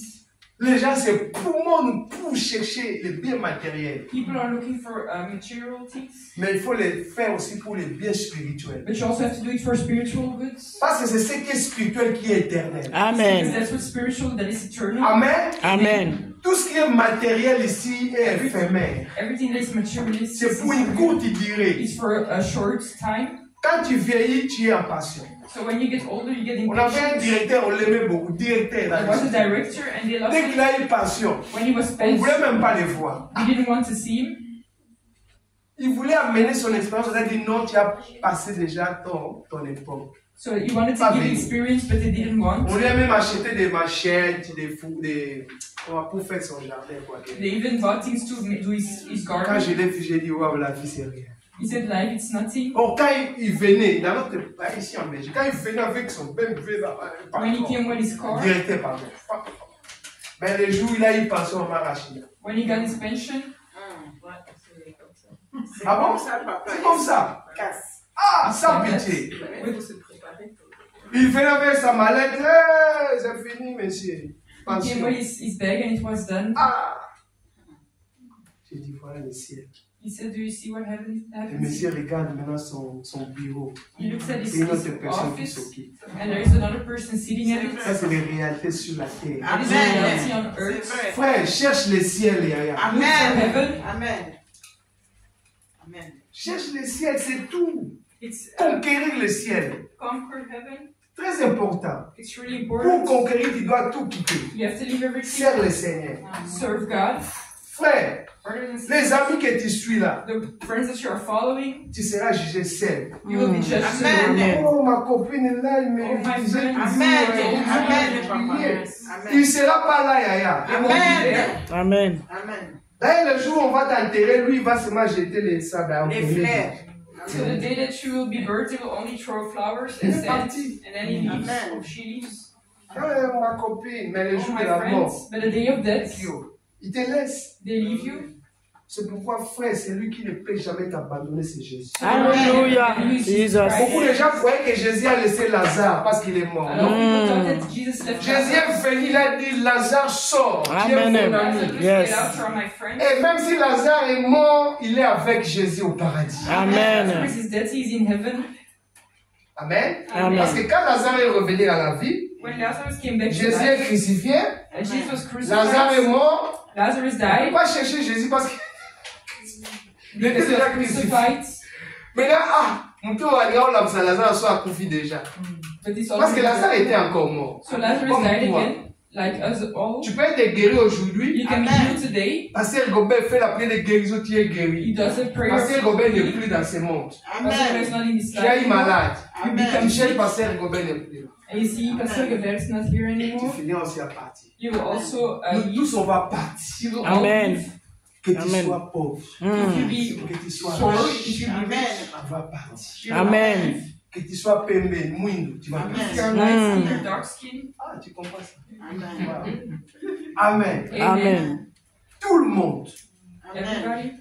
Les gens se poumonnent pour chercher les biens matériels. People are looking for material things, Mais il faut les faire aussi pour les biens spirituels. but you also have to do it for spiritual goods. Parce que c'est ce qui est spirituel qui est éternel. Because Amen. that's what's spiritual, that is eternal. Amen. Amen. Tout ce qui est matériel ici est éphémère. Everything that is materialistic C'est pour une courte durée. is for a short time. Quand tu vieillis, tu es en passion. So when you get older, you get On avait un impatient. directeur, on l'aimait beaucoup. Directeur. There was a director and they loved Dès qu'il him. a eu passion, When he was on ne spent, voulait même pas le voir. we didn't want to see him. Il voulait amener son expérience. On a dit non, tu as passé déjà ton époque. So he wanted to give experience, but they didn't want. On lui a même acheté des machettes, pour faire son jardin. Quoi. They even bought things to do his Quand garden. je l'ai vu, j'ai dit, waouh, la vie, c'est rien. He said, life, it's nothing. Bon, quand il venait, dans notre pays ici en Belgique, quand il venait avec son BMW, When he came with his car, directeur, pardon. Mais le jour où il a eu passion, on m'a arraché. when he got his pension, Ah bon? C'est comme ça. Ah, sans pitié. Il venait avec sa mallette. Hey, c'est fini, monsieur. he came Pension. with his bag and it was done. Ah! J'ai dit, voilà le ciel. He said, do you see what Le happens? monsieur regarde maintenant son bureau. He looks at Et une autre his personne qui office s'occupe. and there is another person sitting at it. Ça, c'est les réalités sur la terre. That is the reality on earth. Frère, cherche le ciel, Yaya. Look for Amen. heaven. Amen. Amen. Cherche le ciel, c'est tout. It's Conquérir le ciel. conquer heaven. Très important. It's really Pour important. conquérir, tu dois tout quitter. You have to leave everything. Serre le Seigneur. Serve God. Frère, Brothers and les sisters, amis que tu suis là, the friends that you are following, tu seras jugé seul. you will be judged Amen. alone. Oh, ma copine est là, il me Oh, my disait friend. toujours, Amen. prier. Amen. Il ne sera pas là, Yaya. I won't be there. Amen. Amen. D'ailleurs, le jour où on va t'enterrer, lui, il va seulement jeter les sables à Les enterrer. fleurs. So the day that you will be buried, he will only throw flowers Il and est sand, parti. and then he leaves. Amen. Or she leaves. Ma copine, mais le Oh, jour my de la mort, friends, but the day of death, il te laisse. they leave you. C'est pourquoi, frère, c'est lui qui ne peut jamais t'abandonner, c'est Jésus. Hallelujah. Jesus. Beaucoup de gens croyaient que Jésus a laissé Lazare parce qu'il est mort. A lot of Non. people thought that Jesus left Jésus est venu, il a dit, Lazare sort. Tu es Amen. mon ami. Lazarus, Yes. get out, you're my friend. Et même si Lazare est mort, il est avec Jésus au paradis. Amen. Lazarus is dead, he's in heaven. Amen. Amen. Parce que quand Lazare est revenu à la vie, When Lazarus came back to Jésus est life, crucifié, and Jesus was Lazare est crucified, mort. Lazarus On died va chercher Jésus parce que il était because he déjà was crucifié. crucified. Maintenant, mtu aliona Lazare soit akufi déjà. But this Parce que Lazare also était encore mort. so Lazarus Comme died toi. again, like us all. Tu peux être guéri aujourd'hui. You can be Amen. healed today. Pasteur Gobert fait la prière de guérison, tu es He guéri. does a prayer. Pasteur Gobert n'est plus dans ce monde. Pastor is Amen. not in this Tu as life eu malade. You Amen. become Tu cherches sick. Pasteur Gobert n'est plus là. And you see, Pastor Gobert is not here Tu anymore. finis aussi à partir. You will also Nous leave. tous on va partir. You will all Amen. leave. Que tu Amen. sois pauvre. If you be Que tu sois poor, riche. if you be Amen. rich, On va partir. you will Amen. leave. Que tu sois pembe, mouindo, tu vas Amen. If partir. you're light skin or dark skin, Ah, tu comprends ça? Amen. Amen. Amen. Tout le monde, Amen. Everybody.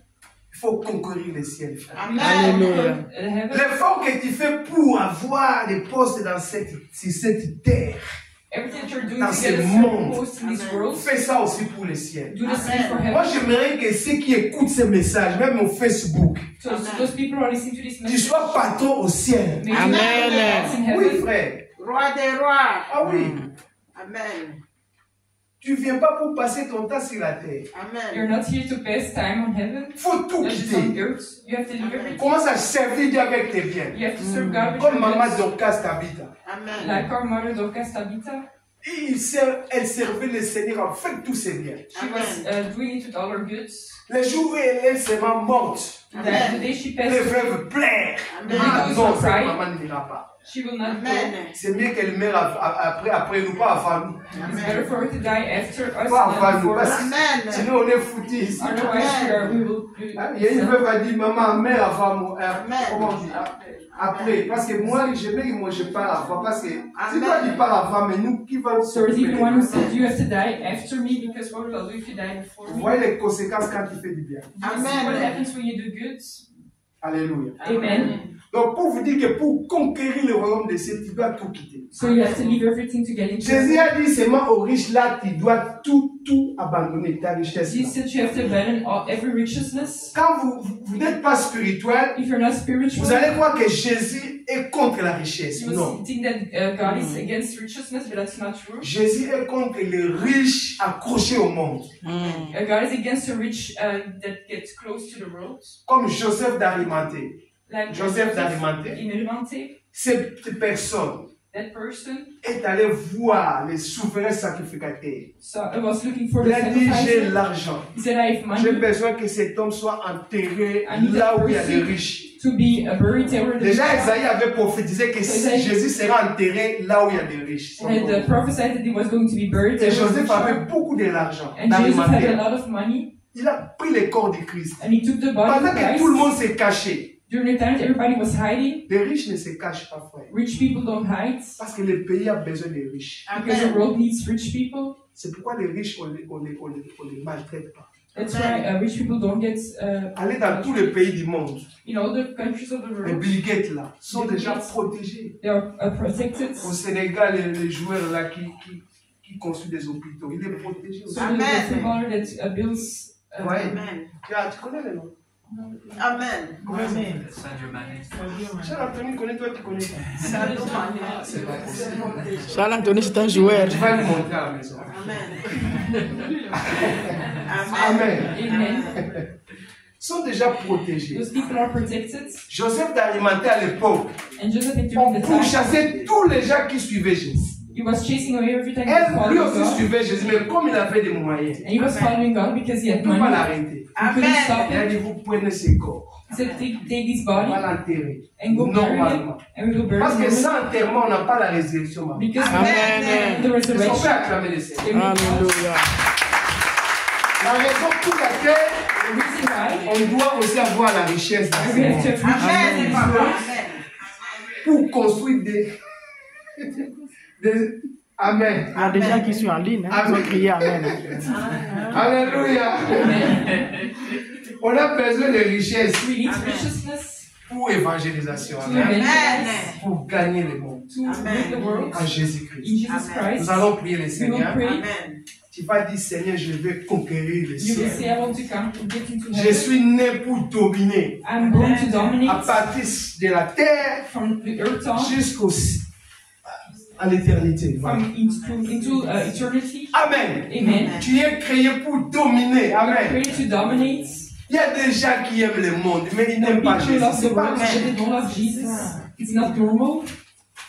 il faut conquérir le ciel, frère. Amen. Alléluia. Heaven. L'effort que tu fais pour avoir des postes dans sur cette terre, Everything that you're doing Dans to ce get a monde. certain post in this world, Fais ça aussi pour les siens. do the same for Moi, heaven. j'aimerais que ceux qui écoutent ce message, même au Facebook, So those people who are listening to this tu message, sois patron au ciel. may you Amen. be blessed in Oui, heaven. frère. Roi des rois. Ah oui. Amen. Tu viens pas pour passer ton temps sur la terre. Amen. You're not here to pass time on heaven. Faut tout That is on quitter. earth. You have to leave everything. Commence à servir Dieu avec tes biens. You have to serve God with Comme your Maman gifts. Dorcas Tabitha. Amen. Like our mother Dorcas Tabitha, Elle servait le Seigneur avec tous ses biens. she was doing it with all her goods. Les jours où elle est seulement morte, That the day she les passed, veuves pleurent. Amen. Ah Amen. non, cette maman ne n'ira pas. she will not go. Amen. C'est mieux qu'elle meure après nous, pas avant nous. It's better for her to die after us Pas than avant nous, before parce us. que Amen. sinon on est foutus ici. Otherwise, we will. Il y a une veuve qui a dit, maman, mère avant moi. Amen. Comment on dit? Après, parce que moi, je parle avant. Parce que si Amen. toi tu parles avant, mais nous qui va So it's even one who said you have to die after me, because what will I do if you die before Vous me? voyez les conséquences quand tu fais du bien. Do you see what happens when you do good? Alléluia. Amen. Donc pour vous dire que pour conquérir le royaume des cieux, tu dois tout quitter. So you have to leave everything to get into Jésus it. a dit seulement aux riches là, tu dois tout abandonner, ta richesse. Jesus said you have to abandon every righteousness. Quand vous n'êtes pas spirituel, If you're not spiritual, vous allez voir que Jésus est contre la richesse. you Non. will think that God is against righteousness, but that's not true. Jésus est contre les riches accrochés au monde. God is against the rich that gets close to the world. Comme Joseph d'Arimathée. Like Joseph d'Arimathée. in Arimathea, Cette personne that person est allée voir les souverains sacrificateurs. was looking for the Il a dit, j'ai sacrifice. l'argent. He said, I have J'ai money besoin que cet homme soit enterré I need là that où il y a des person riches. to be buried where the Déjà, Esaïe avait prophétisé que Esaïe- Jésus sera enterré là où il y a des riches. had prophesied that he was going to be buried Et there. Joseph avait beaucoup d'argent. And Joseph had a lot of money, Il a pris le corps de Christ. and he took the body Pendant of que tout le Christ. monde s'est caché. During the time that everybody was hiding, Les riches ne se cachent pas, frère. rich people don't hide Parce que le pays a besoin des riches. because the Amen. world needs rich people. C'est pourquoi les riches, on les maltraite pas. That's why rich people don't get Allez dans tous les pays du monde. in all the countries of the Les world. Bill Gates là sont Les déjà Gates. protégés. They are protected. Au Sénégal, les joueurs là qui construisent des hôpitaux, il est protégé aussi. So the Amen. footballer that builds. Ouais. Amen. Tu connais les noms? Amen. Charles Anthony, connais-toi, tu connais pas. C'est pas possible. Charles Anthony, c'est un joueur. Tu vas lui montrer à la maison. Amen. Amen. Amen. Ils sont déjà protégés. Those people are protected. Joseph d'Arimathée à l'époque, And Joseph, during on the time, pourchassait tous les gens qui suivaient Jésus. he was chasing away every time he Elle, was lui following aussi God. suivait Jésus, mais comme il avait des moyens, And he was following God because he on had ne peut pas money. l'arrêter. He couldn't stop Amen. Il a him. dit, vous prenez ses corps, He said, take his on va body l'enterrer. and go bury him. Normalement. And we will bury Parce que him. sans enterrement, on n'a pas la résurrection. maman. Because Amen. the Ils sont resurrection. fait acclamer le Seigneur. Alléluia. La raison pour laquelle The reason why on doit aussi avoir la richesse dans ce we have to monde. have Amen. riches. Amen. Pour construire des... Amen. Il y a des gens qui sont en ligne, hein, ils ont crié Amen. Alléluia. On a besoin de richesse We need righteousness pour évangélisation. to Amen. evangelize, Pour gagner le monde to win the world en in Jésus-Christ. Jesus Christ. Nous allons prier le We will Seigneur. pray. Amen. Tu vas dire, Seigneur, je vais conquérir le You will say, ciel. I want to come to get into Je heaven. suis né pour dominer I'm born to à dominate partir de la terre from the earth on, à l'éternité. Voilà. from into eternity. Amen. Amen. Tu es créé pour dominer. We are Amen. created to dominate. Il y a des gens qui aiment le monde, mais ils The n'aiment pas people who Jésus. love the C'est pas world, but they don't love Jesus. It's not normal.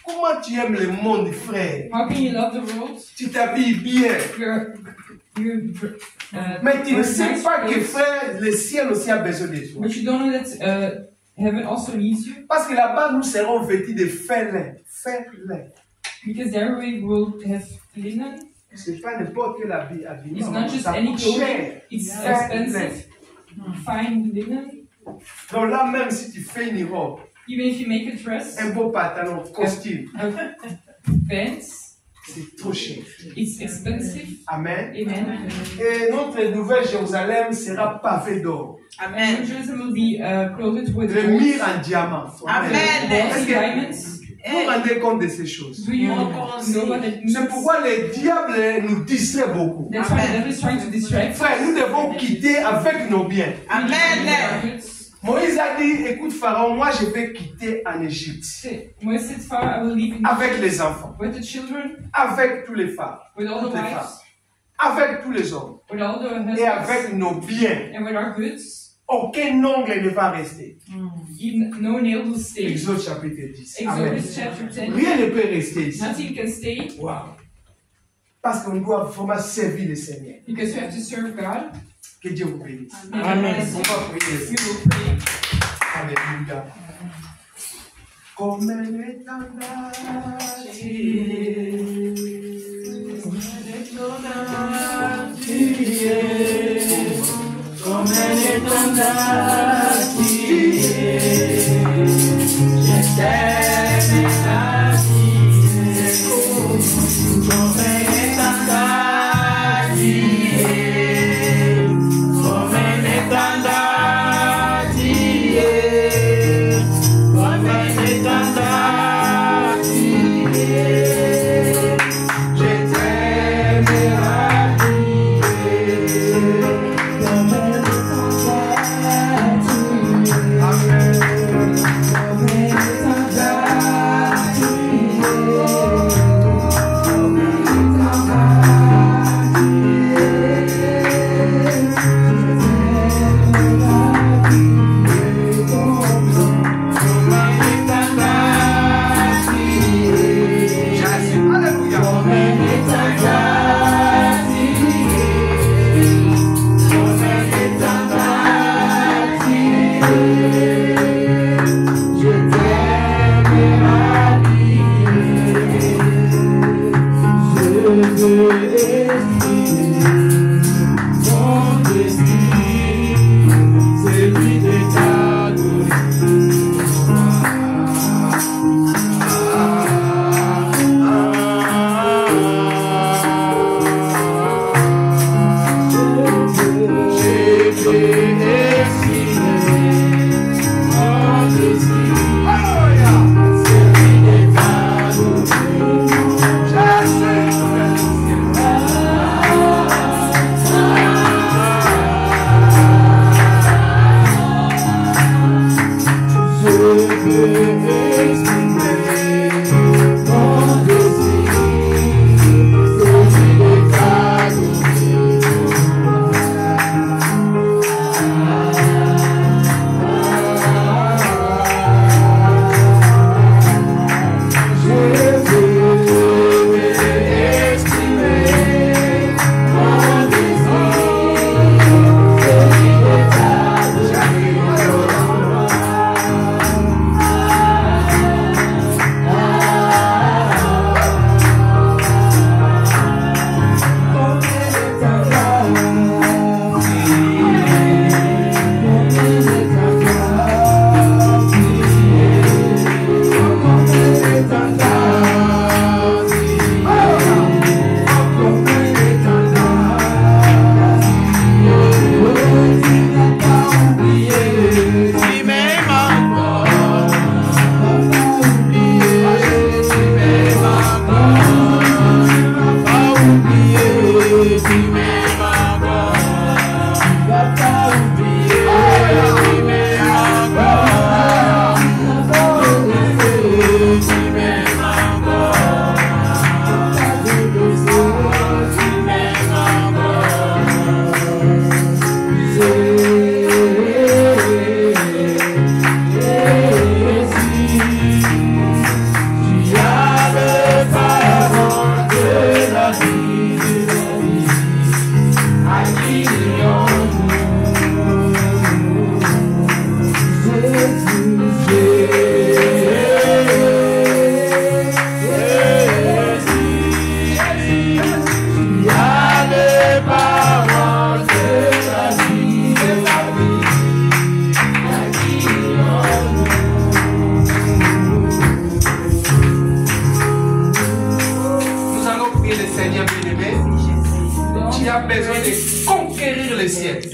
Comment tu aimes le monde, frère? How can you love the world? Tu t'habilles bien. You're Mais tu ne wear sais nice pas que, clothes, frère, le ciel aussi a besoin de toi. but you don't know that heaven also needs you, Parce que là-bas, nous serons vêtus de fin lin. Fin lin. because there we will have linen. C'est pas n'importe quel It's habillement. not just Ça any coûte clothing. cher. It's Fin lin. expensive. Fine linen. Donc là, même si tu fais une robe, Even if you make a dress, un beau pantalon, costume, pants, c'est trop cher. it's expensive. Amen. Amen. Et notre nouvelle Jérusalem sera pavée d'or. And Amen. Jerusalem will be clothed with Le gold, mire en diamant. Amen. walls Est-ce and que diamonds. Vous vous rendez compte de ces choses? Do you know what it means? C'est pourquoi le diable nous distrait beaucoup. That's why the devil is trying to distract. Frère, nous devons quitter avec nos biens. Amen. Moïse a dit, écoute Pharaon, moi je vais quitter en Égypte. Moïse said, Pharaoh, I will leave in Avec les enfants, with the children, avec tous les femmes, with all the toutes les wives, femmes, avec tous les hommes with all the et husbands, avec nos biens. and with our goods. Aucun ongle ne va rester. Even no nail will stay. Exode chapitre 10. Amen. Exodus chapter 10. Rien ne peut rester ici. Nothing can stay Wow. Parce qu'on doit vraiment servir le Seigneur. because you have to serve God. Que Dieu vous bénisse. Amen. On va prier. We will pray. Alléluia. Comme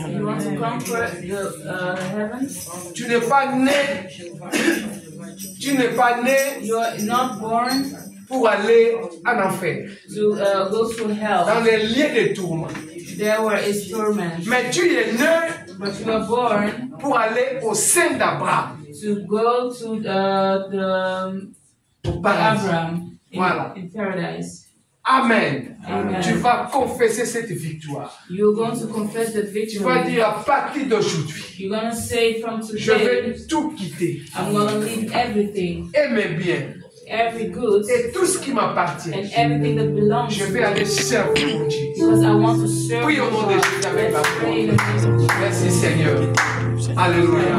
You want to conquer the heavens? Tu n'es pas né Tu n'es pas né You are not born pour aller en enfer, to go to dans hell. les lieux de tourment. There were is torment. Mais tu es né But you were born pour aller au sein d'Abraham, to go to au paradis. Abraham Voilà. in paradise. Amen. Amen. Tu vas confesser cette victoire. You're going to confess the Tu vas victory. dire à partir d'aujourd'hui, You're going to say from je today, vais tout quitter, I'm going to leave everything, et mes biens, every good, et tout ce qui m'appartient. and everything that belongs Je to vais aller me, servir mon Dieu. because I want to serve Oui, you, au nom de God. Jésus, avec la Let's pray in the name of Jesus. Merci Seigneur. Alléluia.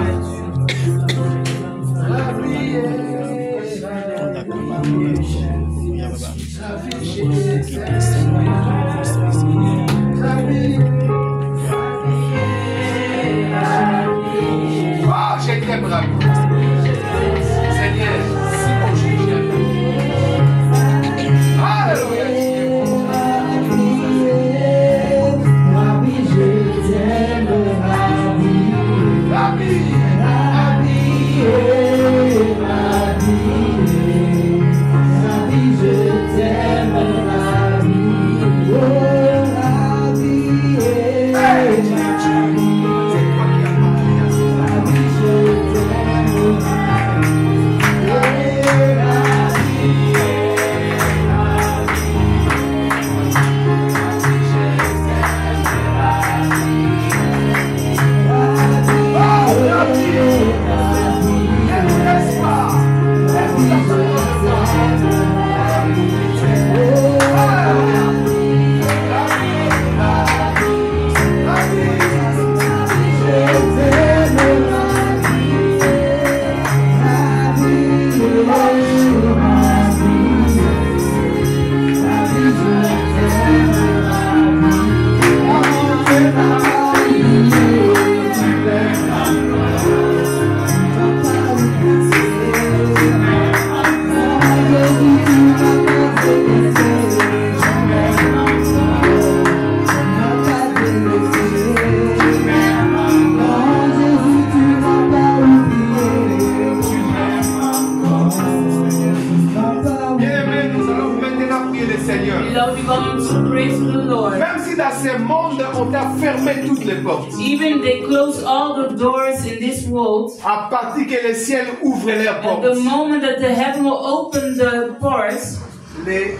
Oh, je t'aime, Rabbi. Seigneur, si mon Dieu, j'aime. Alléluia, tu es bon. Rabbi, hey, c'est toi qui as parlé à ça. Bien-aimés, nous allons maintenant prier le Seigneur. Beloved, we're going to pray to the Lord. Même si dans ce monde, on t'a fermé toutes les portes, Even they close all the doors in this world, à partir que le ciel ouvre leurs at portes, the moment that the heaven will open the doors,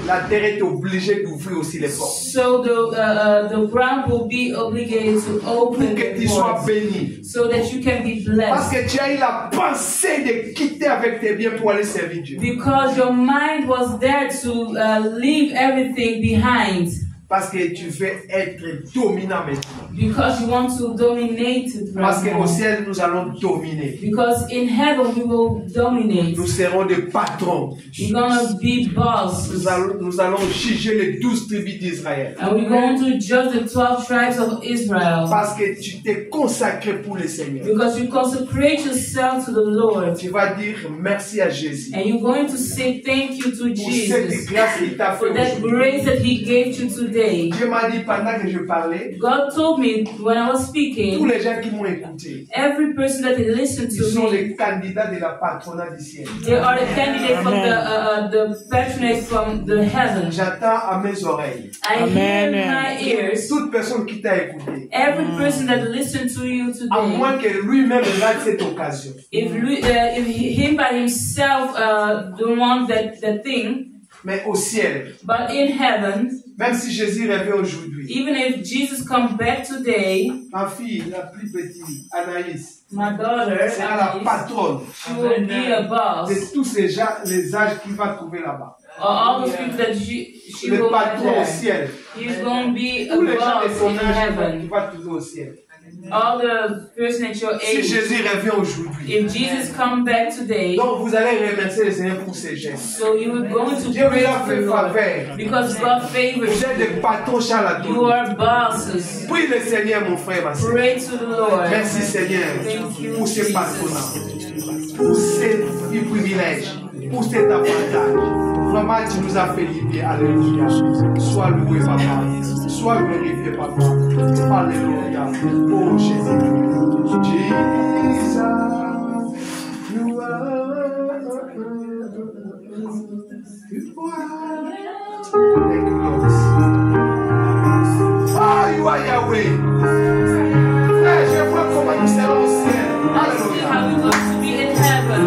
la terre est obligée d'ouvrir aussi les portes. so the ground will be obligated to Pour open que tu the sois doors, béni. so that you can be Parce blessed. que tu as eu la pensée de quitter avec tes biens pour aller servir Dieu. Because your mind was there to leave everything behind. Parce que tu veux être dominant maintenant. Because you want to dominate it Parce right qu'au now. ciel, nous allons dominer. Because in heaven we will dominate. Nous serons des patrons. We're gonna be boss. Nous allons juger les 12 tribus d'Israël. And we're going to judge the 12 tribes of Israel. Parce que tu t'es consacré pour le Seigneur. Because you consecrate yourself to the Lord. Tu vas dire merci à Jésus And you're going to say thank you to pour cette Jesus grâce qu'il t'a fait for that aujourd'hui. grace that He gave you today. Dieu m'a dit pendant que je parlais, God told me when I was tous speaking, les gens qui m'ont écouté, every person that listened ils to sont me, les candidats de la patronat du ciel. they are the candidates from the patronage from the heaven. J'attends à mes oreilles. I Amen. hear my ears. Toute personne qui t'a écouté, Every person that listened to you à today, moins que lui-même rate cette occasion. if him by himself don't want that thing, Mais au ciel, but in heaven, même si Jésus revient aujourd'hui, even if Jesus comes back today, ma fille la plus petite, Anaïs, my daughter, sera la Alice, patronne she will be a boss. de tous ces gens, les âges qu'il va trouver là-bas. All those people that she Le will patron au have. ciel. He's going to be a Tous les gens de boss son in âge qu'il heaven. va trouver au ciel. All the person at your Si age. Jésus revient aujourd'hui, If Jesus come back today, donc vous allez remercier le Seigneur pour ses gestes. so you're going to Dieu vous praise a fait the Lord faveur. because God favors Vous êtes des patrons you. charlatans. You are bosses. Prie le Seigneur, mon frère, ma soeur. Pray to the Lord. Merci Seigneur Thank you, pour ces Jesus. patronats, pour ces privilèges, pour cet avantage. Vraiment, tu nous as fait libérer. Alléluia. Sois loué, papa. Sois glorifié, papa. Alléluia. Oh Jésus. Jesus, you are Yahweh. Frère, je vois comment nous serons au ciel. Alléluia. How we want to be in heaven.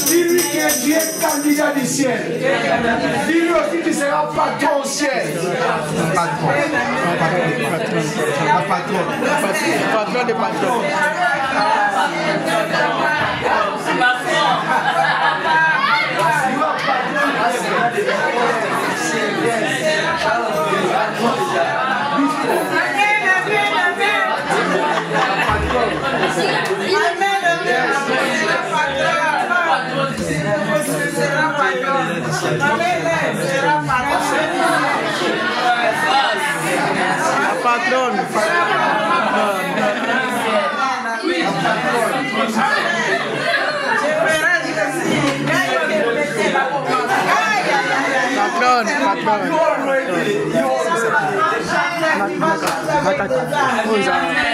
Dis-lui que tu es candidat du ciel. Dis-lui aussi que tu seras patron au ciel. Patron. Patron. Patron de patron. Patron. Patron.